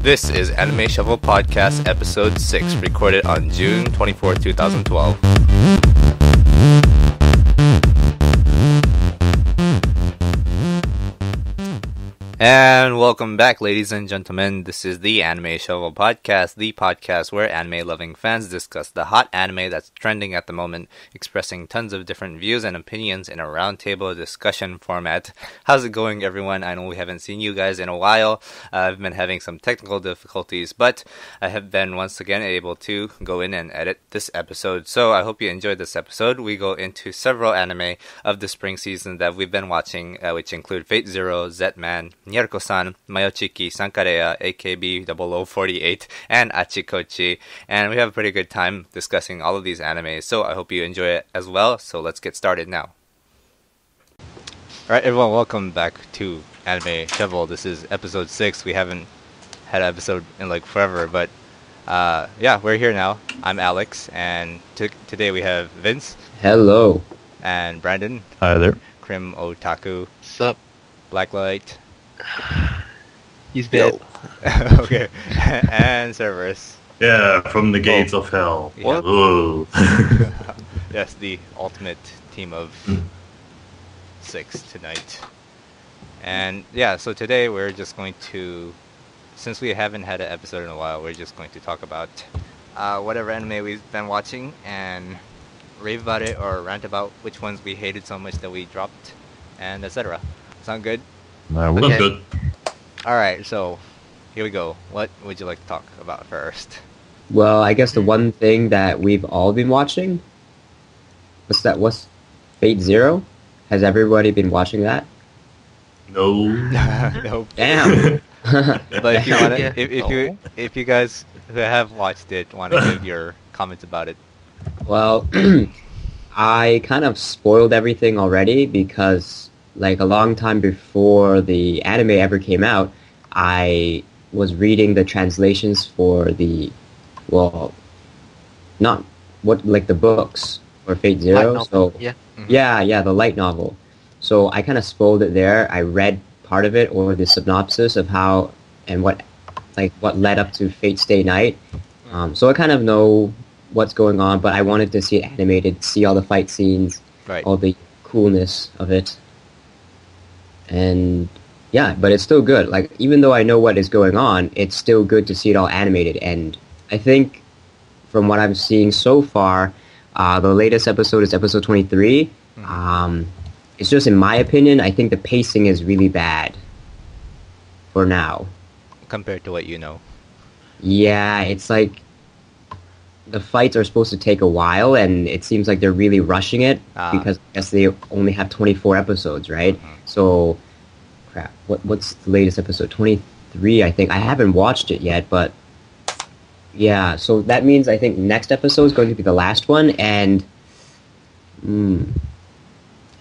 This is Anime Shovel Podcast Episode 6, recorded on June 24, 2012. And welcome back, ladies and gentlemen. This is the Anime Shovel Podcast, the podcast where anime-loving fans discuss the hot anime that's trending at the moment, expressing tons of different views and opinions in a roundtable discussion format. How's it going, everyone? I know we haven't seen you guys in a while. I've been having some technical difficulties, but I have been once again able to go in and edit this episode. So I hope you enjoyed this episode. We go into several anime of the spring season that we've been watching, which include Fate Zero, Zetman, Haiyore-Nyaruko-san, Mayochiki, Sankarea, AKB 0048, and Acchi, Kocchi. And we have a pretty good time discussing all of these animes, so I hope you enjoy it as well. So let's get started now. Alright everyone, welcome back to Anime Shovel. This is episode 6. We haven't had an episode in like forever, but yeah, we're here now. I'm Alex, and today we have Vince. Hello. And Brandon. Hi there. Krim Otaku. Sup? Blacklight. He's dead. Okay. And Cerberus. Yeah, from the gates of hell. What? Ooh. Yes, the ultimate team of 6 tonight. And yeah, so today we're just going to, since we haven't had an episode in a while, we're just going to talk about whatever anime we've been watching and rave about it or rant about which ones we hated so much that we dropped, and etc. Sound good? That's good. Alright, so here we go. What would you like to talk about first? Well, I guess the one thing that we've all been watching, what's Fate Zero? Has everybody been watching that? No. Nope. Damn. But if you want to, Yeah. if you guys who have watched it want to give your comments about it. Well, I kind of spoiled everything already because, like, a long time before the anime ever came out, I was reading the translations for the, well, not what, like the books for Fate Zero. So Yeah. yeah, the light novel. So I kind of spoiled it there. I read part of it, or the synopsis of how and what led up to Fate Stay Night. So I kind of know what's going on, but I wanted to see it animated, see all the fight scenes, Right. all the coolness of it. And yeah, but it's still good. Like, even though I know what is going on, it's still good to see it all animated. And I think from what I'm seeing so far, the latest episode is episode 23. It's just, in my opinion, I think the pacing is really bad for now. Compared to what you know. Yeah, it's like the fights are supposed to take a while, and it seems like they're really rushing it because I guess they only have 24 episodes, right? So, crap, what's the latest episode? 23, I think. I haven't watched it yet, but yeah, so that means I think next episode is going to be the last one, and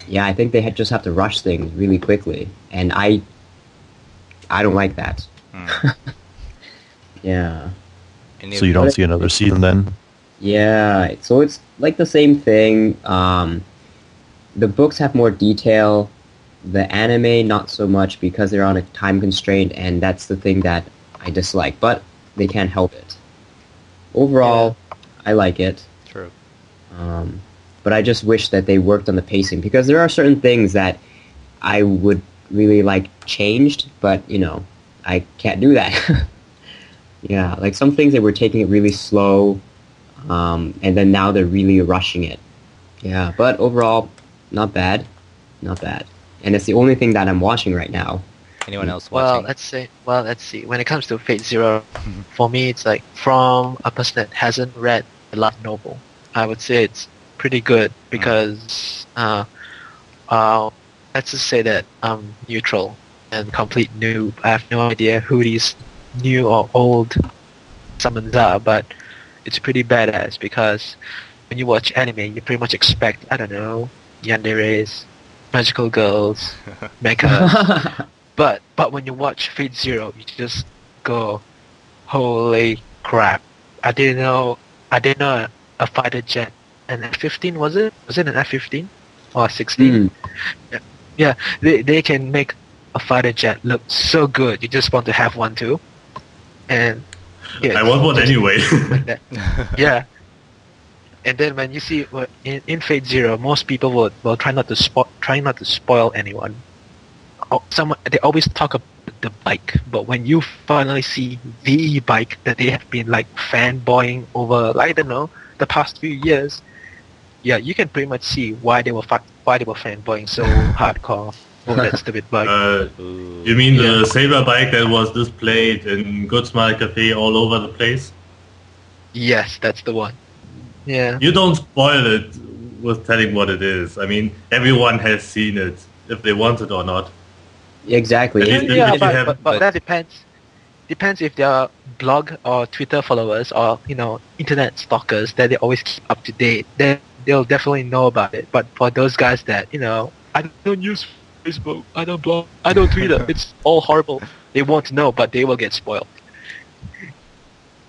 yeah, I think they just have to rush things really quickly, and I don't like that. Yeah. So you don't see another season then? Yeah, so it's like the same thing. The books have more detail. The anime, not so much, because they're on a time constraint, and that's the thing that I dislike. But they can't help it. Overall, I like it. True. But I just wish that they worked on the pacing, because there are certain things that I would really like changed, but, you know, I can't do that. Yeah, like some things they were taking it really slow, and then now they're really rushing it. Yeah, but overall, not bad. Not bad. And it's the only thing that I'm watching right now. Anyone else Well, watching? let's see. When it comes to Fate Zero, for me, it's like, from a person that hasn't read the light novel, I would say it's pretty good because, let's just say that I'm neutral and complete noob. I have no idea who these new or old summons are, but it's pretty badass because when you watch anime, you pretty much expect, I don't know, yanderes, magical girls, mecha. But when you watch Fate Zero, you just go, holy crap! I didn't know a fighter jet, an F-15 was it? Was it an F-15 or 16? Yeah, they can make a fighter jet look so good. You just want to have one too. And yeah, I want one just anyway. like that. Yeah. And then when you see in Fate Zero, most people will try not to spoil anyone. They always talk about the bike, but when you finally see the bike that they have been like fanboying over, I don't know, the past few years, yeah, you can pretty much see why they were fanboying so hardcore over that stupid bike. You mean the Saber bike that was displayed in Good Smile Cafe all over the place? Yes, that's the one. Yeah. You don't spoil it with telling what it is. I mean, everyone has seen it, if they want it or not. Exactly. But that depends. Depends if they're blog or Twitter followers or internet stalkers that they always keep up to date. Then they'll definitely know about it. But for those guys that I don't use Facebook, I don't blog, I don't Twitter, it's all horrible. They won't know, but they will get spoiled.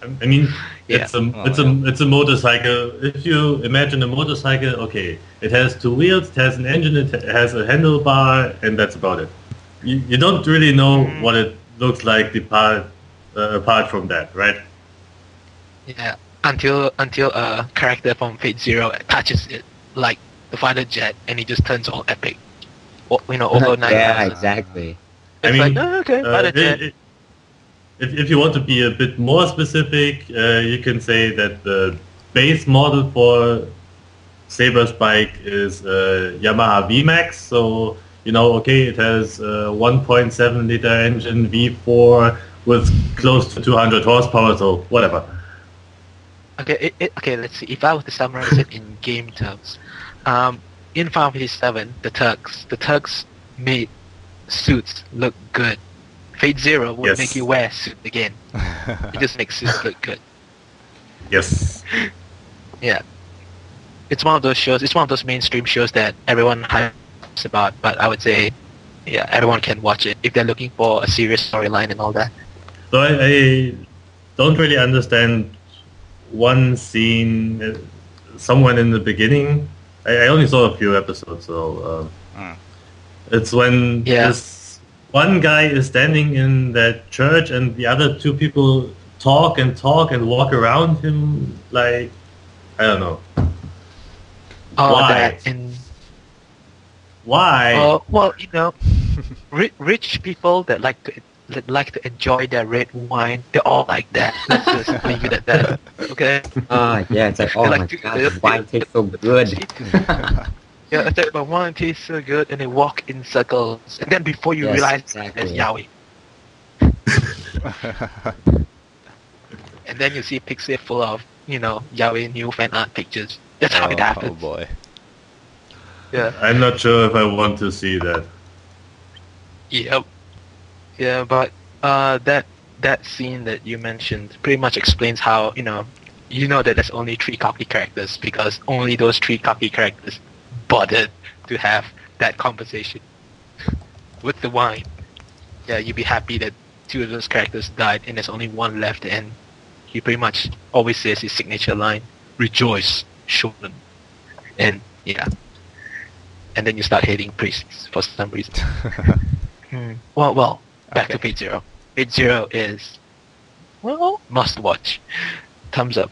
I mean, it's a motorcycle. If you imagine a motorcycle, okay, it has two wheels, it has an engine, it has a handlebar, and that's about it. You don't really know what it looks like apart from that, right? Yeah, until a character from Fate Zero touches it, like the fighter jet, and he just turns all epic. Overnight. Yeah, exactly. It's fighter jet. If you want to be a bit more specific, you can say that the base model for Saber's bike is Yamaha VMAX. So, it has a 1.7 liter engine, V4 with close to 200 horsepower, so whatever. Okay, let's see. If I were to summarize it in game terms, in Final Fantasy 7, the Turks made suits look good. Fate Zero would make you wear a suit again. It just makes suits look good. Yes. Yeah. It's one of those shows, it's one of those mainstream shows that everyone hypes about, but I would say, yeah, everyone can watch it if they're looking for a serious storyline and all that. So I don't really understand one scene, someone in the beginning. I only saw a few episodes, so it's when this one guy is standing in that church and the other two people talk and walk around him like, I don't know. Why? Why? Well, rich people that like to enjoy their red wine, they're all like that. Let's just leave it at that. Okay? Yeah, it's like, oh my god, the wine tastes so good. Yeah, it's like, my wine tastes so good, and they walk in circles, and then before you realize it's Yaoi. And then you see Pixie full of, Yaoi new fan art pictures. That's how it happens. Oh boy. Yeah. I'm not sure if I want to see that. Yep. Yeah, but that scene that you mentioned pretty much explains how, that there's only 3 Kocchi characters because only those 3 Kocchi characters bothered to have that conversation with the wine. Yeah, you'd be happy that 2 of those characters died and there's only 1 left, and he pretty much always says his signature line, "Rejoice, shonen." And yeah. And then you start hating priests for some reason. Well, back to Fate Zero. Fate Zero is, must watch. Thumbs up.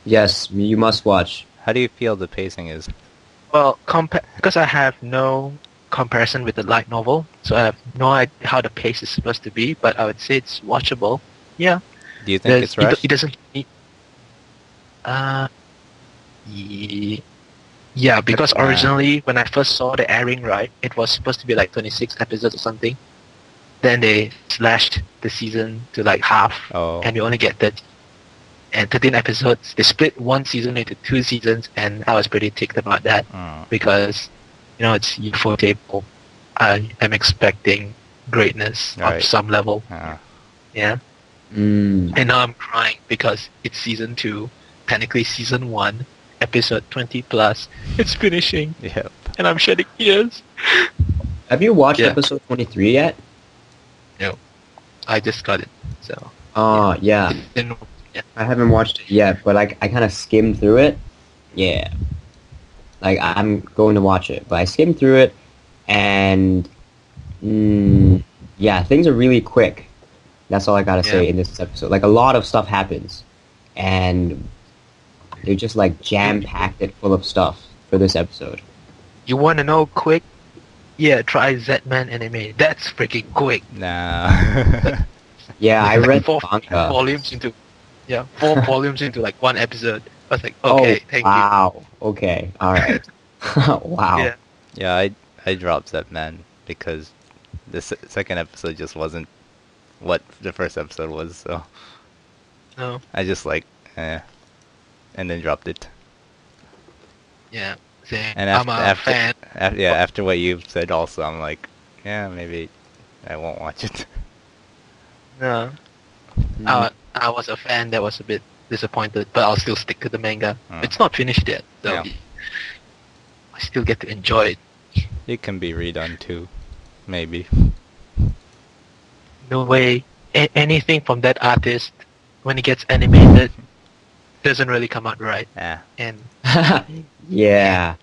Yes, you must watch. How do you feel the pacing is? Well, because I have no comparison with the light novel, so I have no idea how the pace is supposed to be, but I would say it's watchable. Yeah. Do you think it's rushed? It doesn't need... Yeah, because originally, when I first saw the airing, right, it was supposed to be like 26 episodes or something. Then they slashed the season to like half, and you only get 13 episodes. They split one season into 2 seasons, and I was pretty ticked about that because, it's Ufotable. I am expecting greatness of some level. Yeah. And now I'm crying because it's season 2, technically season 1, episode 20 plus. It's finishing. Yep. And I'm shedding tears. Have you watched episode 23 yet? No. I just got it. So. Yeah. I haven't watched it yet, but I kind of skimmed through it. Yeah. Like, I'm going to watch it, but I skimmed through it, and things are really quick. That's all I gotta say in this episode. Like, a lot of stuff happens, and they're just like jam-packed it full of stuff for this episode. You want to know quick? Yeah, try Zetman anime. That's freaking quick. Nah. Yeah, I Like read four manga. volumes into, four volumes into like one episode. I was like, okay, thank you. Wow. Okay. All right. Wow. Yeah. Yeah, I dropped that, man, because the second episode just wasn't what the first episode was, so No. I just like, and then dropped it. Yeah. Same. And I'm a fan. after what you've said also, I'm like, yeah, maybe I won't watch it. No. I was a fan that was a bit disappointed, but I'll still stick to the manga. It's not finished yet, so Yeah. I still get to enjoy it. It can be redone too, maybe. No way. Anything from that artist, when it gets animated, doesn't really come out right. Yeah. And Yeah.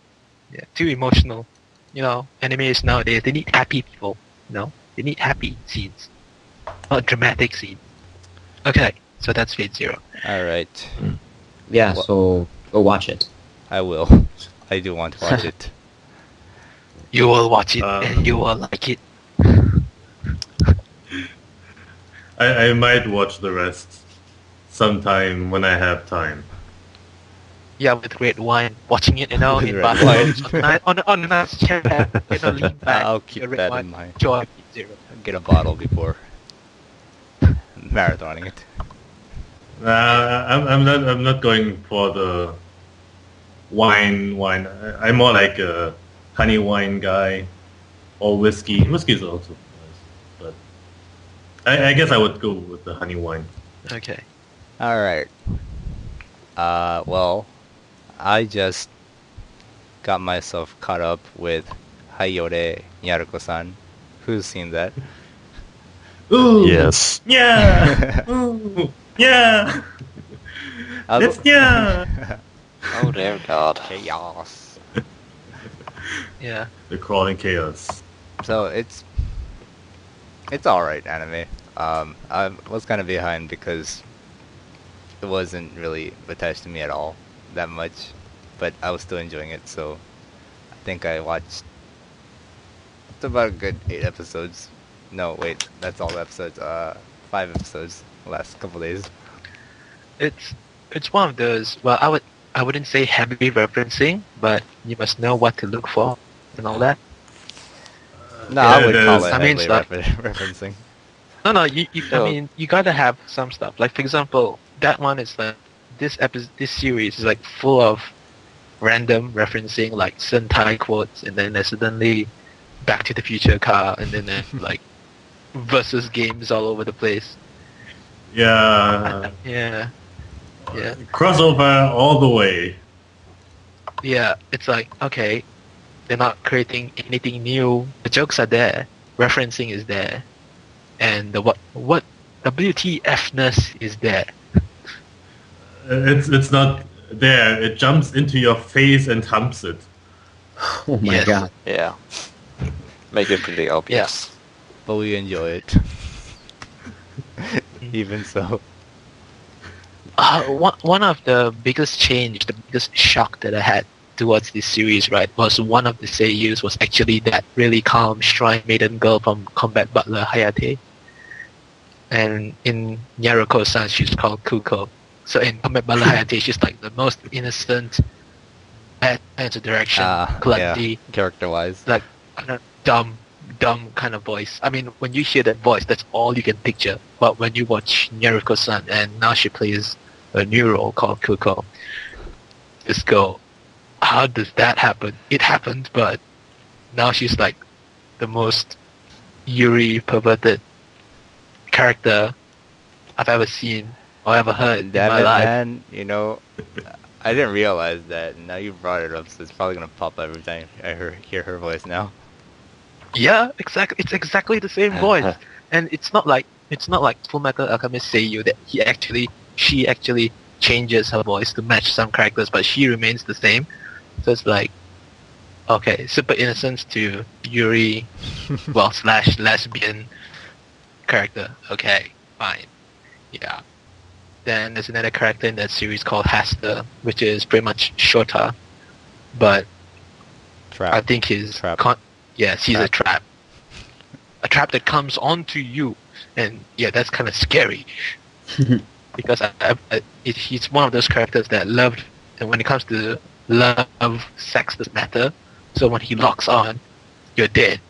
too emotional. You know, animes nowadays, they need happy people. They need happy scenes, not dramatic scenes. Okay, so that's Fate Zero. All right, Yeah. Well- So go watch it. I will. I do want to watch it. You will watch it and you will like it. I might watch the rest sometime when I have time. Yeah, with red wine, watching it, in With red bathroom on a nice chair, lean back. I'll keep your red that wine, in mind. Enjoy Fate Zero. Get a bottle before marathoning it. I'm not going for the wine. I'm more like a honey wine guy, or whiskey. Whiskey is also nice, but I guess I would go with the honey wine. Okay. All right. Well, I just got myself caught up with Haiyore-Nyaruko-san. Who's seen that? Ooh, Yes. yeah, ooh, yeah, it's yeah. Oh dear God. Chaos. Yeah. The crawling chaos. So it's alright anime. I was kind of behind because it wasn't really attached to me at all that much, but I was still enjoying it. So I think I watched about a good 8 episodes. No, wait, that's all the episodes. 5 episodes the last couple days. It's one of those. Well, I wouldn't say heavy referencing, but you must know what to look for and all that. No, Yeah, I would call there's- it I mean, heavily stuff. referencing. No, you I So- mean, you gotta have some stuff. Like, for example, that one is like, this series is like full of random referencing, like Sentai quotes, and then there's suddenly Back to the Future car, and then there's like versus games all over the place. Yeah, Yeah. Yeah. crossover all the way. Yeah, it's like, okay, they're not creating anything new. The jokes are there, referencing is there, and the what WTF-ness is there. It's not there. It jumps into your face and humps it. Oh my Yes. god. Yeah. Make it pretty obvious. But we enjoy it. Even so. One of the biggest change, the biggest shock that I had towards this series, right, was one of the seiyus was actually that really calm shrine maiden girl from Combat Butler Hayate. And in Nyaruko-san, she's called Kuko. So in Combat Butler Hayate, she's like the most innocent, bad sense of direction, clumsy, Character-wise. like kind of dumb kind of voice. I mean, when you hear that voice, that's all you can picture. But when you watch Nyaruko-san, and now she plays a new role called Kuko, just go, how does that happen? It happened, but now she's like the most Yuri perverted character I've ever seen or ever heard in Damn my it, life. man. You know, I didn't realize that. Now you brought it up, so it's probably gonna pop up every time I hear her voice now. Yeah, exactly. It's exactly the same voice, and it's not like Full Metal Alchemist Seiyu that she actually changes her voice to match some characters, but she remains the same. So it's like, okay, super innocence to Yuri, well / lesbian character. Okay, fine. Yeah. Then there's another character in that series called Hasta, which is pretty much shorter, but Trap. I think he's Trap. yes, he's a trap. A trap that comes onto you, and yeah, that's kind of scary because he's one of those characters that loved, and when it comes to love, sex doesn't matter. So when he locks on, you're dead.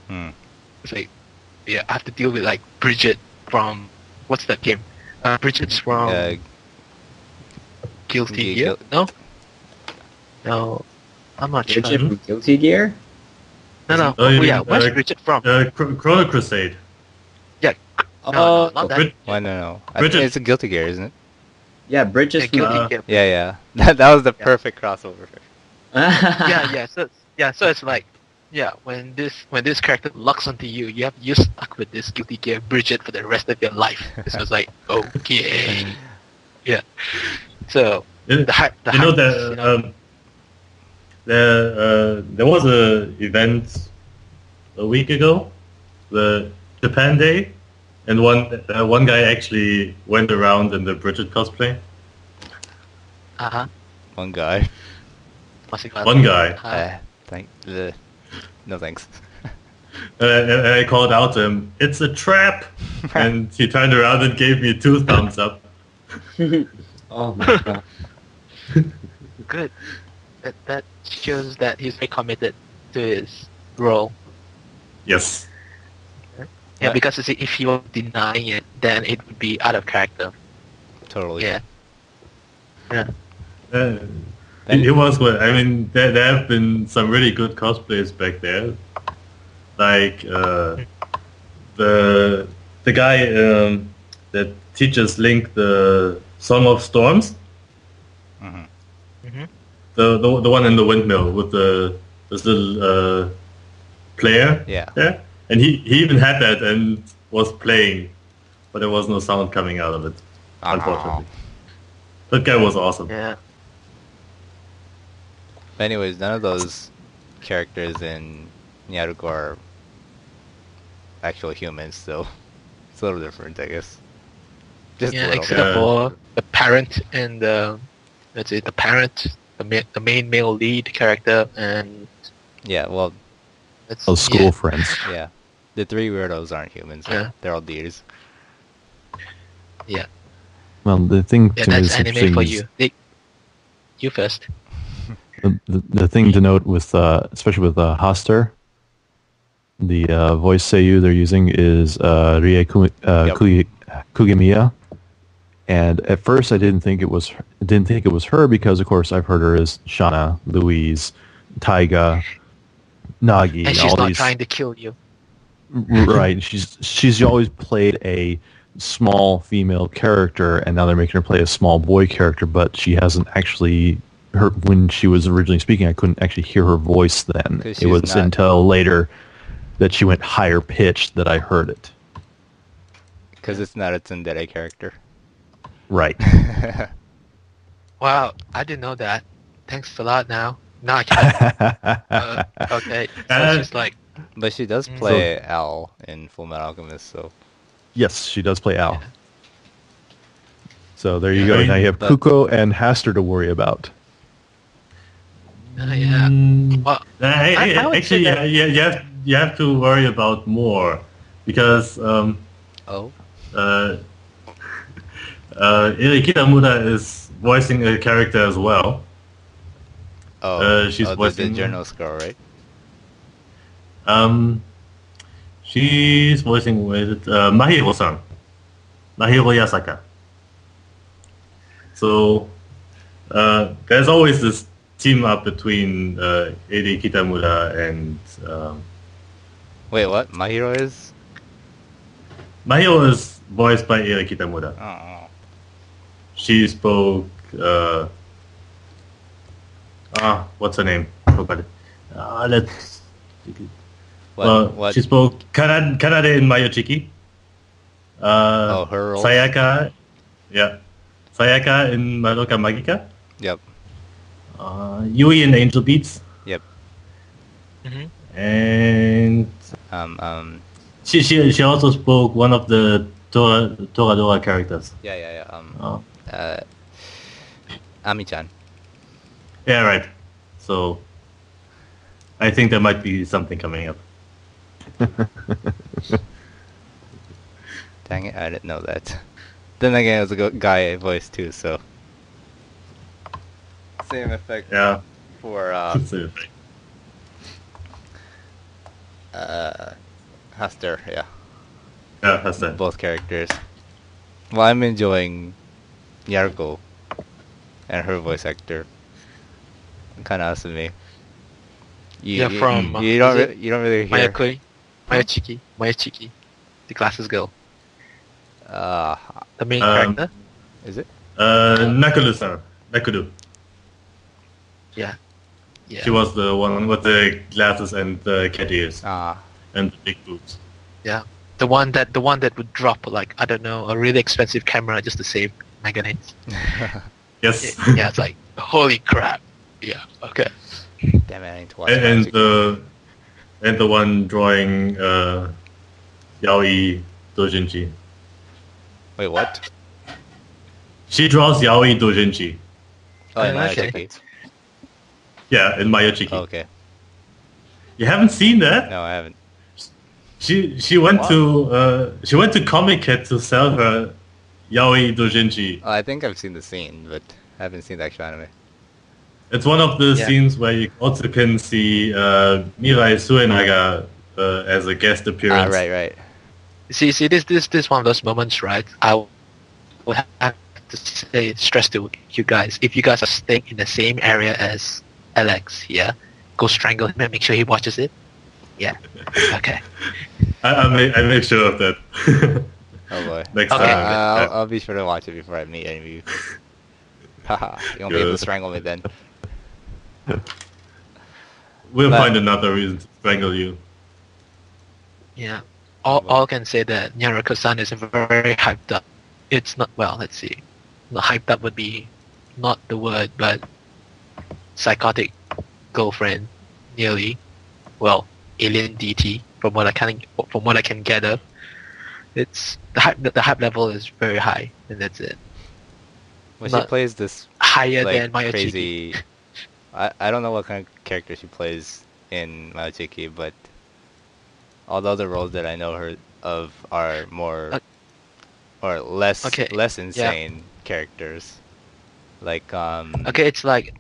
It's like, yeah, I have to deal with like Bridget from what's that game? Bridget's from Guilty Gear. No, I'm not sure. Bridget from Guilty Gear? No. Oh, you yeah, mean, where's Bridget from? Chrono Crusade. Yeah. No, not that. Why no? I Bridget- think it's a Guilty Gear, isn't it? Yeah, Bridget's from... Guilty Gear. Yeah. That was the perfect crossover. So it's like, yeah, when this character locks onto you, you're stuck with this Guilty Gear Bridget for the rest of your life. So it's like, okay, yeah. So You know that there was a event a week ago, the Japan Day, and one guy actually went around in the Bridget cosplay. One guy. One guy. No thanks. And I called out to him, "It's a trap!" And he turned around and gave me 2 thumbs up. Oh my god. Good. That shows that he's very committed to his role. Yes. Yeah, because you see, if he was denying it, then it would be out of character. Totally. Yeah. It was good. I mean, there have been some really good cosplays back there. Like the guy that teaches Link the Song of Storms. The one in the windmill with this little player. Yeah. There, and he even had that and was playing, but there was no sound coming out of it. Unfortunately, that guy was awesome. Yeah. But anyways, none of those characters in Nyaruko are actual humans, so it's a little different, I guess. Just a Yeah, little. except for the parent and the main male lead character, and Yeah, well, that's school friends. yeah. The 3 weirdos aren't humans. Yeah. They're all deities. Yeah, Well, the thing yeah, to me that's is anime interesting for is you. You first. the thing to note with, especially with Haster, the voice seiyuu they're using is Rie Kugemiya. And at first, I didn't think it was her because, of course, I've heard her as Shana, Louise, Taiga, Nagi, And she's all not these. trying to kill you. Right. She's always played a small female character, and now they're making her play a small boy character. But she hasn't actually. When she was originally speaking, I couldn't actually hear her voice then. 'Cause It was she's not- until later that she went higher pitched that I heard it. Because it's not a tsundere character. Right. Wow, I didn't know that. Thanks a lot. Now I can. Okay, so she's like, But she does play Al in Full Metal Alchemist, so... Yes, she does play Al. Yeah. So there you Yeah, go. I mean, Now you have but- Kuko and Haster to worry about. yeah. Well, I would say Actually, that- you have to worry about more because Oh? Eri Kitamura is voicing a character as well. She's the voicing journalist girl, right? She's voicing with Mahiro-san, Mahiro Yasaka. So there's always this team up between Eri Kitamura and Wait, what? Mahiro is? Mahiro is voiced by Eri Kitamura. Oh. She spoke. What's her name? Forgot it. Let's. What? She spoke Kanade in Mayochiki. Her role? Sayaka. Yeah. Sayaka in Madoka Magica. Yep. Yui in Angel Beats. Yep. And Um, she also spoke one of the Toradora characters. Yeah. Oh. Ami-chan. Yeah, right. So I think there might be something coming up. Dang it, I didn't know that. Then again, it was a guy voice too, so same effect Yeah. for Haster. Yeah, Yeah, that's that. both characters. Well, I'm enjoying Nyaruko and her voice actor. Kind of awesome to me. You don't really hear. Mayochiki, the glasses girl, Uh, the main character. is it? Nakulu-san. Nakulu. Yeah. She was the one with the glasses and the cat ears Ah, and the big boobs. Yeah, the one that would drop like I don't know a really expensive camera just to save manganese. Yes. Yeah, it's like holy crap. Yeah. Okay. damn it! I need to watch. and Magic. the one drawing yaoi dojinshi. Wait, what? She draws yaoi dojinshi. Oh, in Okay. Mayochiki. Yeah, in Mayochiki. Oh, okay. You haven't seen that? No, I haven't. She went to Comic Cat to sell her yaoi dojinshi. I think I've seen the scene, but I haven't seen the actual anime. It's one of the Yeah. scenes where you also can see Mirai Suenaga as a guest appearance. Right. See, this one of those moments, right? I would have to stress to you guys, if you guys are staying in the same area as Alex, yeah, go strangle him and make sure he watches it. Yeah. Okay. I make sure of that. Oh boy. Next Okay. time. I'll be sure to watch it before I meet any of you. Haha, you won't be able to Good. strangle me then. We'll but- find another reason to strangle you. Yeah. All can say that Nyaruko-san is very hyped up. It's not, well, let's see. Not hyped up would be not the word, but psychotic girlfriend, nearly. Well, alien DT, from what I can gather. It's the hype level is very high, and that's it. When she Not plays this Higher like than Mayochiki. crazy, I don't know what kind of character she plays in Mayochiki, but all the other roles that I know her of are more or less Okay, less insane characters. Like Okay, it's like,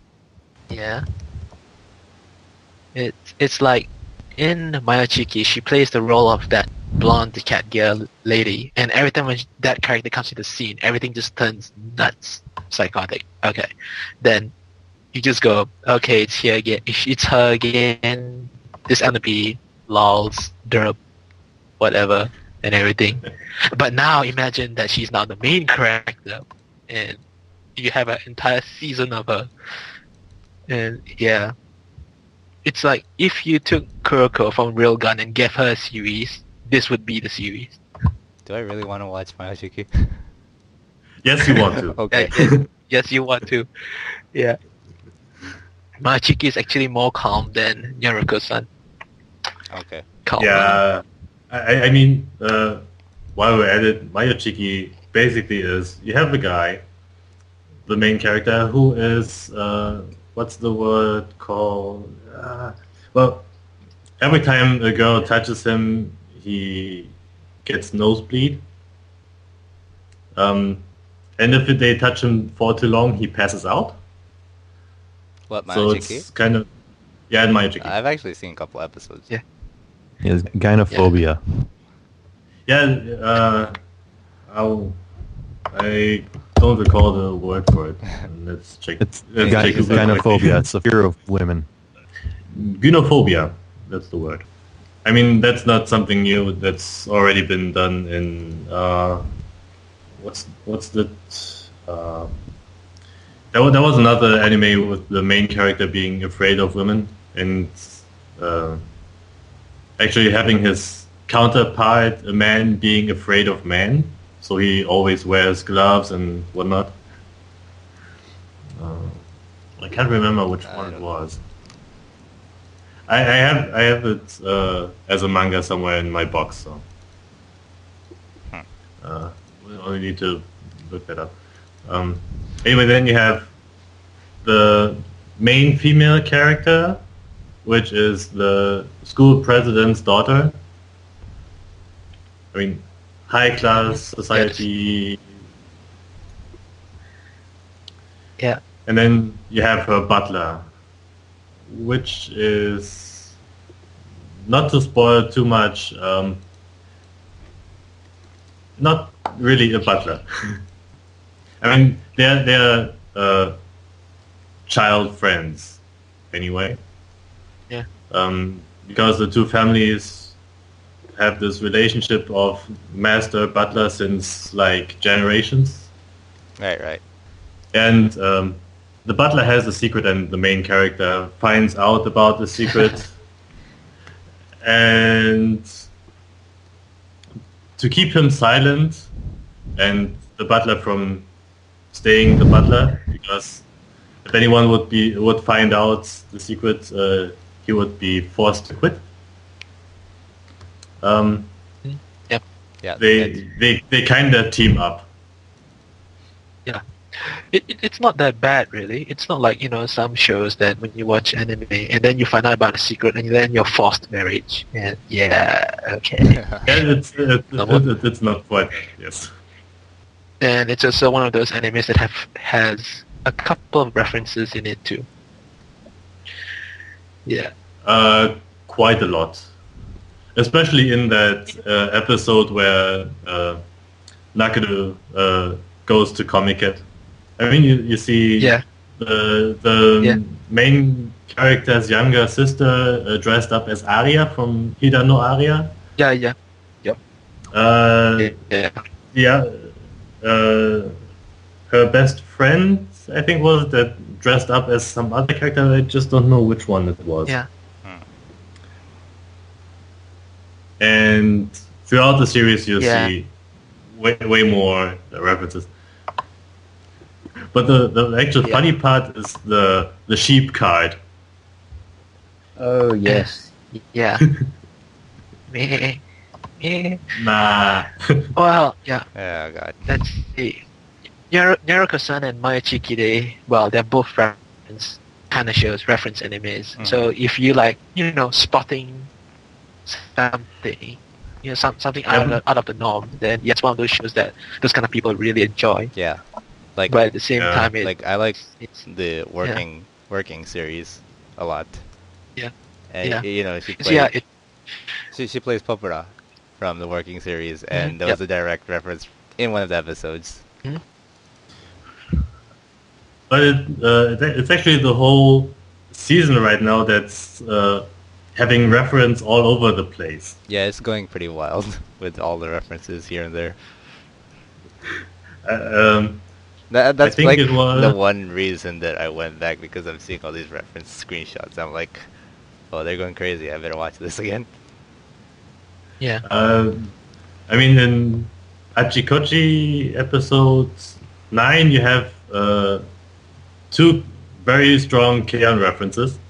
yeah. It's like in Mayochiki, she plays the role of that blonde cat girl lady, and every time when that character comes to the scene, everything just turns nuts, psychotic. Okay, then you just go, okay, it's here again. It's her again. This enemy, lols, derp, whatever, and everything. But now imagine that she's now the main character, and you have an entire season of her. And yeah, it's like if you took Kuroko from Railgun and gave her a series, this would be the series. do I really want to watch Mayochiki? Yes, you want to. Okay. Yes, you want to. Yeah. Mayochiki is actually more calm than Nyaruko-san. Okay. Calm. Yeah, I mean, while we're at it, Mayochiki basically is you have the guy, the main character, who is what's the word called? Well, every time a girl touches him, he gets nosebleed. And if they touch him for too long, he passes out. What, So Mayochiki? it's kind of in Mayochiki. I've actually seen a couple episodes. Yeah. Yeah, gynophobia. Yeah, I don't recall the word for it. Let's check. It's Let's check this out quickly. gynophobia. It's the fear of women. Gynophobia. That's the word. I mean, that's not something new. That's already been done in what's that? There was another anime with the main character being afraid of women and actually having his counterpart, a man, being afraid of men. So he always wears gloves and whatnot. I can't remember which one it was. I have it as a manga somewhere in my box. So only need to look that up. Anyway, then you have the main female character, which is the school president's daughter. I mean, high class society. Yeah. And then you have her butler, which is, not to spoil too much, not really a butler. I mean, they're child friends, anyway. Yeah. Because the two families have this relationship of master butler since like generations. Right. And the butler has a secret, and the main character finds out about the secret. And to keep him silent and the butler from staying the butler, because if anyone would find out the secret, he would be forced to quit. Yep. Yeah. They kind of team up. Yeah. It's not that bad, really. It's not like, some shows that when you watch anime and then you find out about a secret and then you're forced to marriage. And okay. Yeah, it's not quite, yes. And it's also one of those animes that has a couple of references in it too. Yeah. Quite a lot. Especially in that episode where Nakaru goes to Comiket. I mean, you see the main character's younger sister dressed up as Aria from Hida no Aria. Yeah. Yep. Her best friend, I think, was that dressed up as some other character. I just don't know which one it was. Yeah. And throughout the series, you'll see way more references. But the actual funny part is the sheep card. Oh, yes. Yeah. Meh. Nah. Well, yeah. Oh god. Let's see. Nyaruko-san and Mayochiki, they're both reference kind of shows, reference animes. So if you like, spotting something, something out of the norm, then it's one of those shows that those kind of people really enjoy. Yeah. Like, but at the same time, I like the working series a lot. Yeah. And she plays, she plays Popura from the working series, and there was a direct reference in one of the episodes. Mm-hmm. But it's actually the whole season right now that's having reference all over the place. Yeah, it's going pretty wild with all the references here and there. That's like the one reason that I went back, because I'm seeing all these reference screenshots. I'm like, oh, they're going crazy. I better watch this again. Yeah. I mean, in Acchi Kocchi episode 9, you have 2 very strong Keion references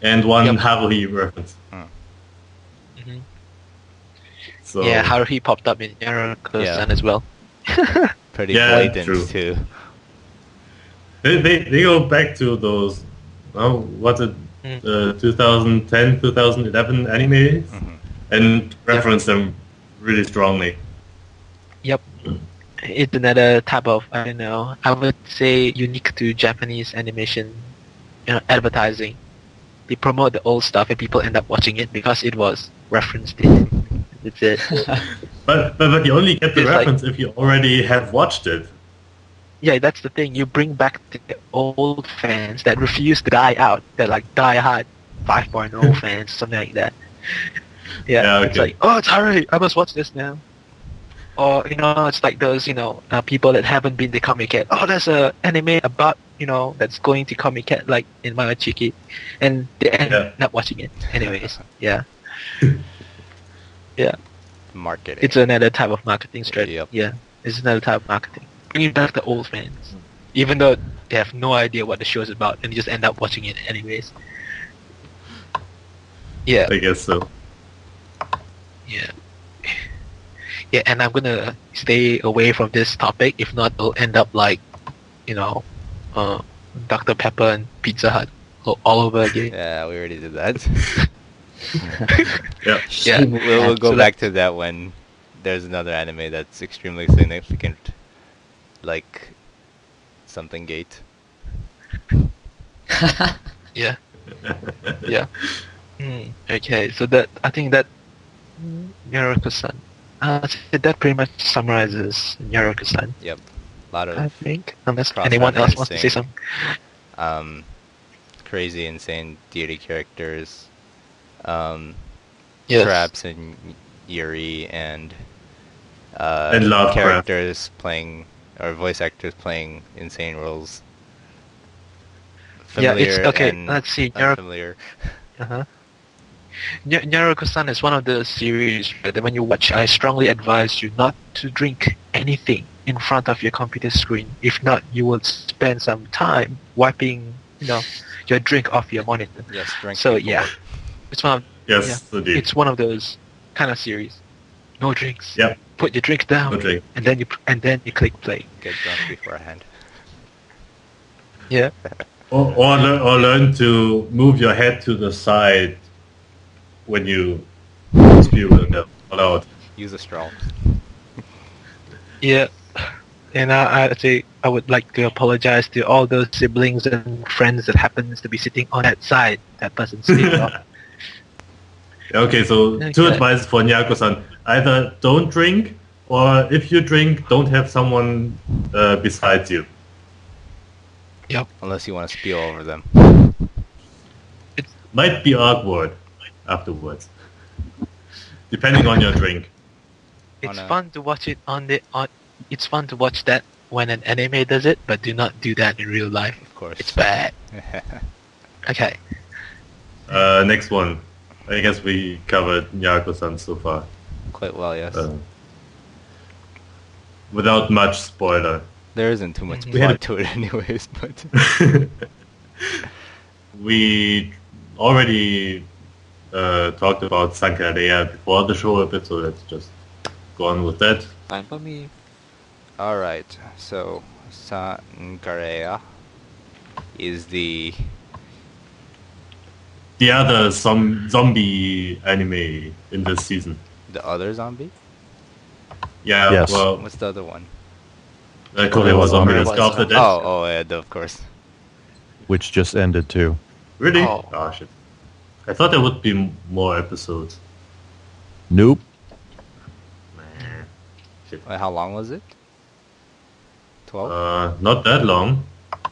and one Haruhi reference. Mm-hmm. So, yeah, Haruhi popped up in Nyaruko-san as well. Pretty blatant too. They go back to those, 2010, 2011 animes and reference them really strongly. Yep. It's another type of, I would say unique to Japanese animation, advertising. They promote the old stuff and people end up watching it because it was referenced in. That's it. But you only get the reference if you already have watched it. Yeah, that's the thing. You bring back the old fans that refuse to die out. They're like die-hard 5.0 fans, something like that. Yeah, It's like, oh, it's Harry, I must watch this now. Or, it's like those, people that haven't been to Comic yet. Oh, there's a anime about, that's going to Comic Cat, like in Mayochiki. And they end up watching it. Anyways, yeah. Yeah. Marketing. It's another type of marketing strategy. Yep. Yeah, it's another type of marketing. Bringing back the old fans. Even though they have no idea what the show is about and they just end up watching it anyways. Yeah. I guess so. Yeah. Yeah, and I'm gonna stay away from this topic. If not, it'll end up like, Dr. Pepper and Pizza Hut all over again. Yeah, we already did that. Yeah. Yeah. We'll go So back to that when there's another anime that's extremely significant, like something Gate. Yeah. Yeah. Okay, so I think that Nyaruko-san. That pretty much summarizes Nyaruko-san, Yep, a lot I of think. Unless anyone else wants to say cross-referencing. something. Crazy, insane deity characters. Yes. Traps and Yuri and Lovecraft. characters playing or voice actors playing insane roles. Yeah, it's Familiar okay. and Let's see. unfamiliar. Uh-huh. Nyaruko-san is one of those series that when you watch, I strongly advise you not to drink anything in front of your computer screen. If not, you will spend some time wiping, your drink off your monitor. Yes, drink. So before. yeah, it's one of Yes, indeed. it's one of those kind of series. No drinks. Yep. Put your drinks down, No drink. and then you click play. Get drunk beforehand. Yeah. Or learn to move your head to the side when you spew it out. Use a straw. Yeah. And I say I would like to apologize to all those siblings and friends that happens to be sitting on that side that doesn't speak up. Okay, so two Okay. advice for Nyako-san. Either don't drink, or if you drink, don't have someone besides you. Unless you want to spill over them. Might be awkward afterwards, depending on your drink. It's On a- fun to watch it it's fun to watch that when an anime does it, but do not do that in real life. Of course. It's bad. Okay. Next one. I guess we covered Nyako-san so far. Quite well, yes. Without much spoiler. There isn't too much We plot had- to it anyways, but... We already talked about Sankarea before the show a bit, so let's just go on with that. Fine by me. Alright, so Sankarea is the... The other zombie anime in this season. the other zombie? Yeah, Yes. well, What's the other one? Korewa Zombie Korewa Risk After Zombie. Death. Oh, yeah, of course. which just ended too. Really? Oh. Oh, shit. I thought there would be more episodes. Nope. Nah. Shit. Wait, how long was it? 12? Not that long.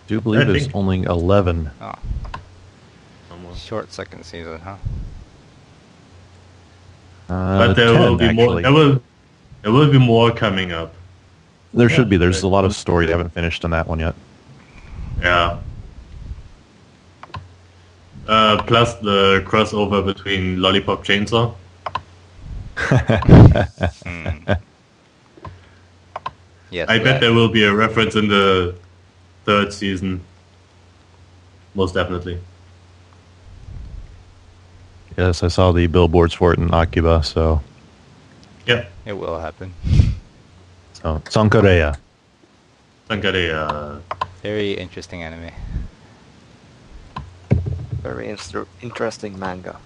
Do believe I it's think- only 11. Oh, Almost. short second season, huh? But there 10, will be more. actually. There will be more coming up. There should be. There's right. a lot of story they haven't finished on that one yet. Yeah. Plus the crossover between Lollipop Chainsaw. Mm. Yes, I bet that- there will be a reference in the third season. Most definitely. Yes, I saw the billboards for it in Akiba, so Yeah. it will happen. Sankarea. Sankarea. Very interesting anime. Very interesting manga.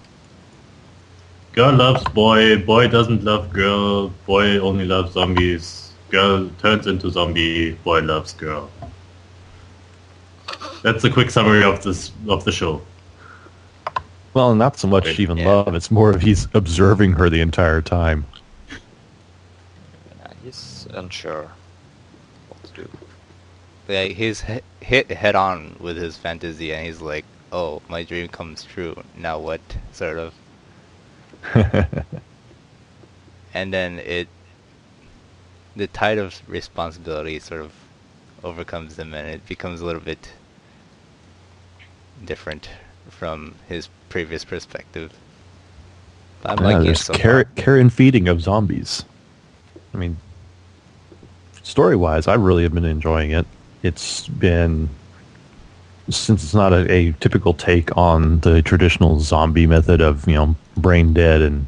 Girl loves boy, boy doesn't love girl, boy only loves zombies, girl turns into zombie, boy loves girl. That's a quick summary of the show. Well, not so much even Yeah. love. It's more of he's observing her the entire time. He's unsure what to do. Like, he's hit head on with his fantasy, and he's like, "Oh, my dream comes true. Now what?" Sort of. And then the tide of responsibility sort of overcomes him, and it becomes a little bit different from his previous perspective. But I'm liking it there's so care and feeding of zombies. I mean, story-wise, I really have been enjoying it. It's been, since it's not a typical take on the traditional zombie method of, brain dead and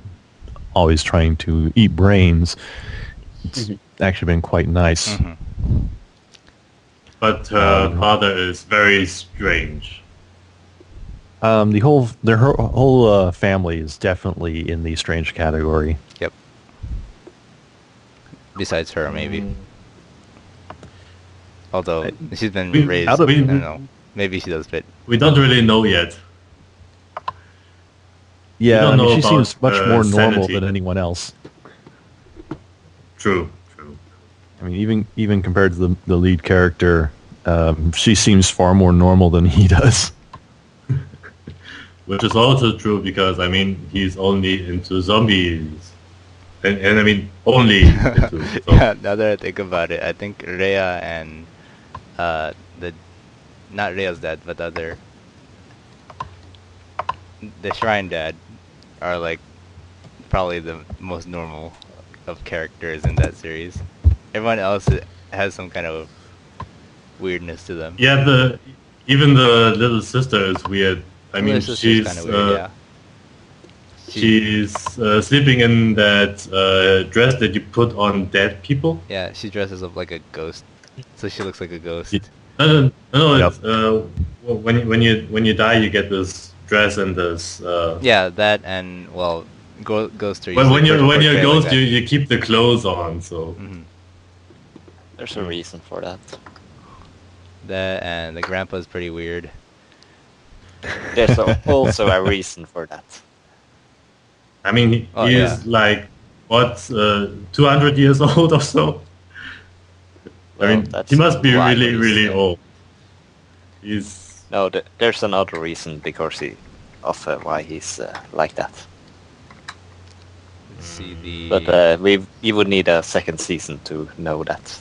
always trying to eat brains, It's actually been quite nice. Mm-hmm. But her father is very strange. Their whole family is definitely in the strange category. Yep. Besides her, maybe. Although she's been raised, I don't know. Maybe she does fit. We don't really know yet. Yeah, she about, seems much more normal sanity. than anyone else. True. I mean, even compared to the lead character, she seems far more normal than he does. Which is also true because, I mean, he's only into zombies. And I mean, only into zombies. Yeah, now that I think about it, I think Rhea and not Rhea's dad, but the Shrine Dad are like probably the most normal of characters in that series. Everyone else has some kind of weirdness to them. Yeah, even the little sister is weird. I mean, she's kind of weird, yeah. She's sleeping in that dress that you put on dead people. Yeah, she dresses up like a ghost, so she looks like a ghost. No. Yep. It's, when you die, you get this dress and this. Yeah, that and well, ghosts are. But when you're a portrayed ghost, like that. you keep the clothes on. So Mhm. There's a reason for that. That and the grandpa's pretty weird. There's also a reason for that. I mean, he's like what 200 years old or so. I mean, that's he must be why really, he's, really old. He's No, there's another reason because of why he's like that. Let's see the. But we would need a second season to know that.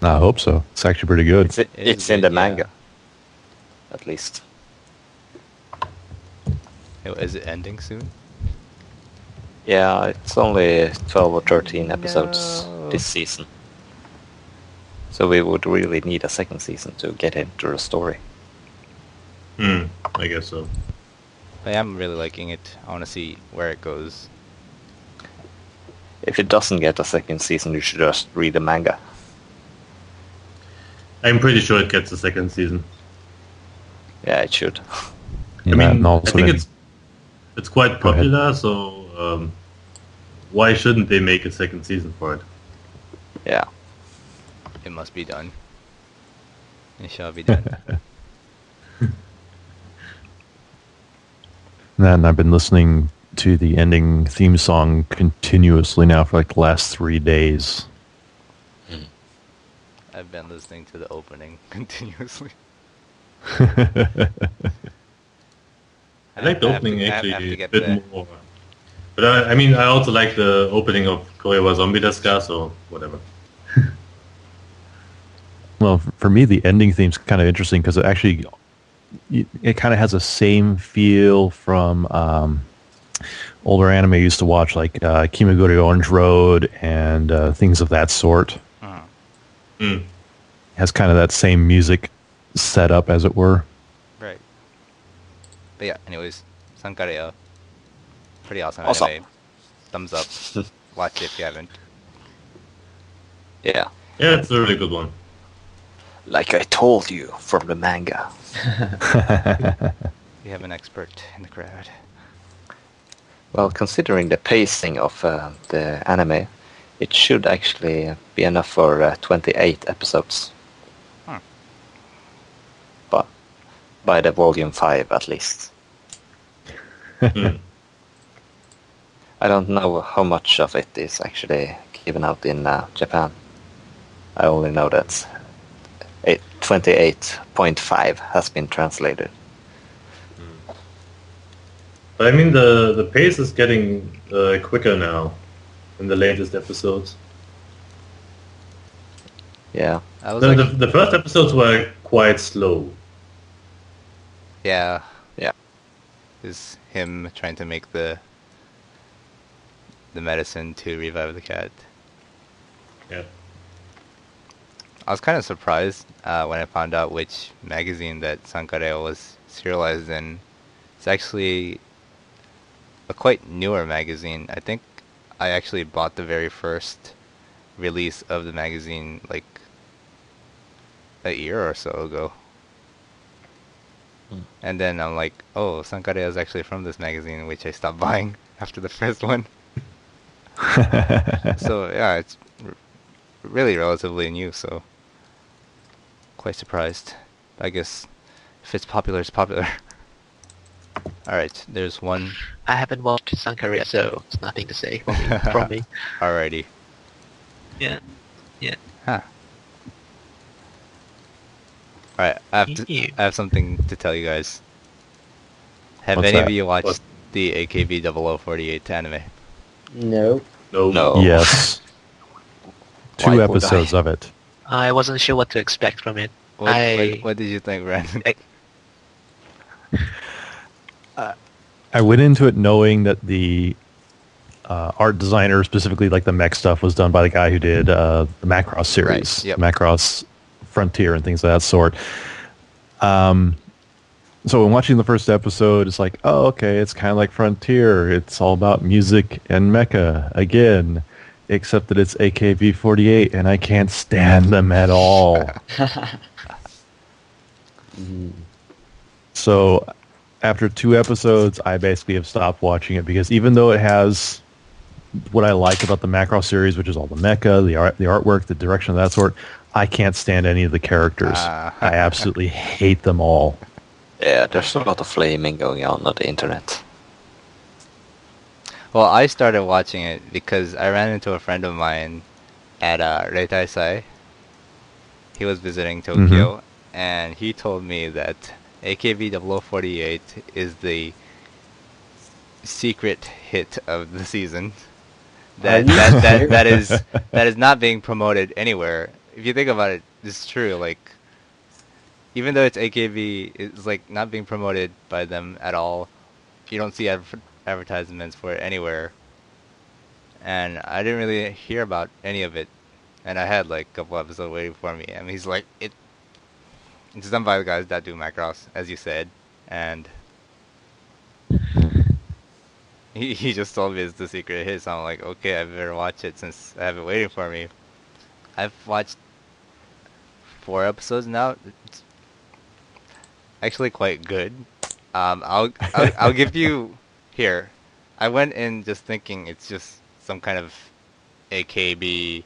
I hope so. It's actually pretty good. It's in the good, manga, at least. Is it ending soon? Yeah, it's only 12 or 13 episodes No. this season. So we would really need a second season to get into the story. I guess so. But I'm really liking it. I want to see where it goes. If it doesn't get a second season, you should just read the manga. I'm pretty sure it gets a second season. Yeah, it should. I mean, and also I think then- it's quite Go ahead. popular, so why shouldn't they make a second season for it? Yeah. It must be done. It shall be done. And I've been listening to the ending theme song continuously now for like the last 3 days. I've been listening to the opening continuously. I like the opening I have to actually a get bit there. more. But I mean, I also like the opening of Korewa Zombie Deska, so whatever. Well, for me, the ending theme's kind of interesting because it actually it kind of has the same feel from older anime I used to watch, like Kimagure Orange Road and things of that sort. Mm. It has kind of that same music setup, as it were. Right. But yeah, anyways, Sankarea. Pretty awesome Awesome. anime. Thumbs up. Watch it if you haven't. Yeah. Yeah, it's a really good one. Like I told you from the manga. We have an expert in the crowd. Well, considering the pacing of the anime, it should actually be enough for 28 episodes. Hmm. But by the volume 5 at least. Mm. I don't know how much of it is actually given out in Japan. I only know that 28.5 has been translated. But I mean, the pace is getting quicker now in the latest episodes. Yeah. I was The, like, the first episodes were quite slow. yeah. Yeah. Is him trying to make the medicine to revive the cat. Yeah. I was kind of surprised when I found out which magazine that Sankarea was serialized in. It's actually a quite newer magazine. I think I actually bought the very first release of the magazine like a year or so ago. And then I'm like, oh, Sankarea is actually from this magazine, which I stopped buying after the first one. So yeah, it's really relatively new, so quite surprised. I guess if it's popular, it's popular. Alright, there's one. I haven't watched Sankarea, so it's nothing to say from me. Alrighty. Yeah. Huh. Alright, I have something to tell you guys. Have What's any that? of you watched What? the AKB 0048 anime? No. No. Yes. Why 2 would episodes I? of it. I wasn't sure what to expect from it. What did you think, Brandon? I went into it knowing that the art designer, specifically like the mech stuff, was done by the guy who did the Macross series, Right, yep. Macross Frontier and things of that sort. So when watching the first episode, it's like, oh, okay, it's kind of like Frontier. It's all about music and mecha again, except that it's AKB48, and I can't stand them at all. So after 2 episodes, I basically have stopped watching it because even though it has what I like about the Macross series, which is all the mecha, the artwork, the direction of that sort, I can't stand any of the characters. I absolutely hate them all. Yeah, there's a lot of flaming going on the internet. Well, I started watching it because I ran into a friend of mine at Reitaisai. He was visiting Tokyo, and he told me that AKB 0048 is the secret hit of the season. That is not being promoted anywhere. If you think about it, it's true. Like, even though it's AKB, it's like not being promoted by them at all. You don't see advertisements for it anywhere. And I didn't really hear about any of it. And I had like a couple episodes waiting for me. And he's like, it's done by the guys that do Macross, as you said. And he just told me it's the secret hit. So I'm like, okay, I better watch it since I have it waiting for me. I've watched 4 episodes now. It's actually quite good. I'll give you here. I went in just thinking it's just some kind of AKB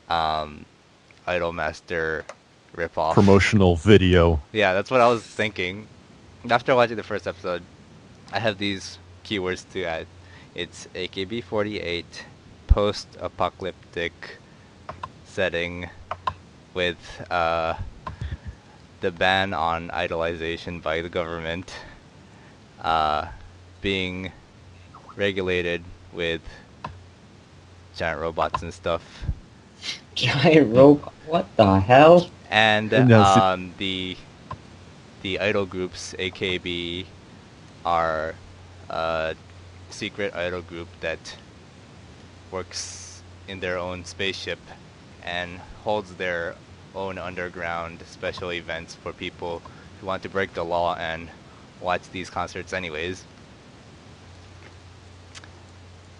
Idolmaster ripoff. Promotional video. Yeah, that's what I was thinking. After watching the first episode, I have these keywords to add. It's AKB48 post-apocalyptic setting with the ban on idolization by the government being regulated with giant robots and stuff. Giant robot? What the hell? And No, the idol groups, AKB, are a secret idol group that works in their own spaceship and holds their own underground special events for people who want to break the law and watch these concerts anyways.